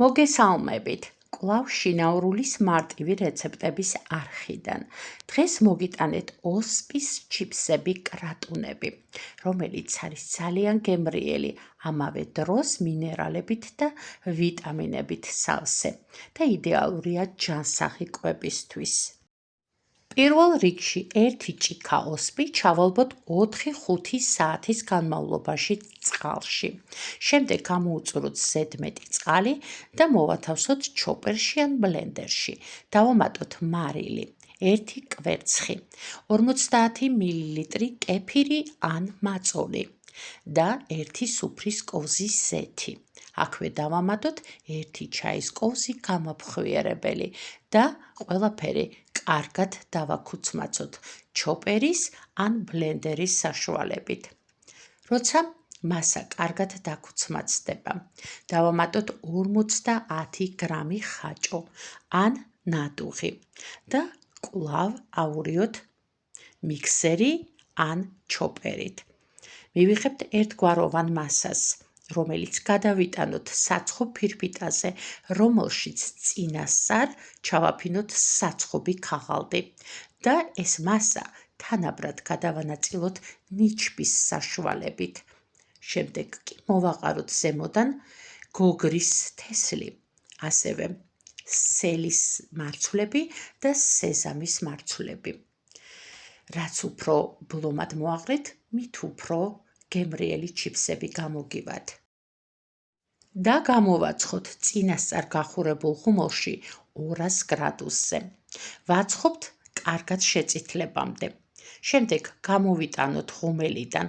მოგესალმებით. კვლავ შინაურულის მარტივი რეცეპტების არხიდან. დღეს მოგიტანეთ ოსპის ჩიფსები კრატუნები, რომელიც არის ძალიან გემრიელი, ამავე დროს მინერალებით და ვიტამინებით სავსე და იდეალურია ჯანსაღი კვებისთვის. პირველ რიგში ერთი ჭიქა ოსპი ჩავალბოთ 4-5 საათის განმავლობაში წყალში. შემდეგ გამოუწუროთ ზედმეტი წყალი და მოვათავსოთ ჩოპერში ან ბლენდერში. დავამატოთ მარილი, 1 კვერცხი, 50 მl კეფირი ან მაწოლი და 1 სუფრის კოვზის ზეთი. აქვე დავამატოთ 1 ჩაის კოვზი გამაფხვიერებელი და ყველაფერი კარგად დავაქუცმაცოთ ჩოპერის ან ბლენდერის საშუალებით. როცა მასა კარგად დაქუცმაცდება, დავამატოთ 50 გრამი ხაჭო ან ნადუღი და კვლავ ავურიოთ მიქსერი ან ჩოპერით. მივიღებთ ერთგვაროვან მასას, რომელიც გადავიტანოთ საცხობ ფირფიტაზე, რომელშიც წინასწარ ჩავაფინოთ საცხობი ქაღალდი და ეს მასა თანაბრად გადავანაწილოთ ნიჩბის საშუალებით. შემდეგ კი მოვაყაროთ ზემოდან გოგრის თესლი, ასევე სელის მარცვლები და სეზამის მარცვლები. რაც უფრო ბლომად მოაყრით, მით უფრო გემრიელი ჩიფსები გამოგივათ. და გამოვაცხოთ წინასწარ გახურებულ ხუმალში 200 გრადუსზე. ვაცხობთ კარგად შეწითლებამდე. შემდეგ გამოვიტანოთ ხუმელიდან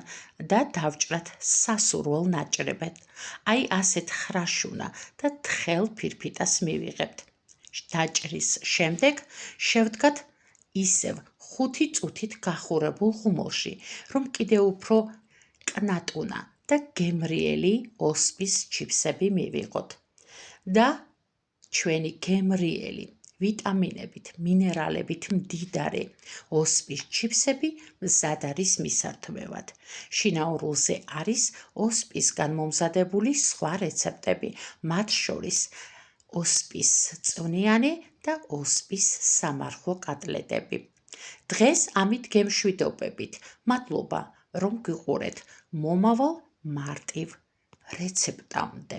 და დავჭრათ სასურველ ნაჭრებად. აი ასეთ ხრაშუნა და თხელ ფირფიტას მივიღებთ. დაჭრის შემდეგ შევდგათ ისევ 5 წუთით გახურებულ ხუმალში, რომ კიდევ უფრო კნატუნა და გემრიელი ოსპის ჩიფსები მივიღოთ და ჩვენი გემრიელი ვიტამინებით, მინერალებით მდიდარი ოსპის ჩიფსები მზად არის მისართმევად. შინაურულზე არის ოსპისგან მომზადებული სხვა რეცეპტები, მათ შორის ოსპის წვნიანი და ოსპის სამარხო კატლეტები. დღეს ამით გემშვიდობებით. მადლობა, რომ გიყურეთ. მომავალ მარტივ რეცეპტამდე.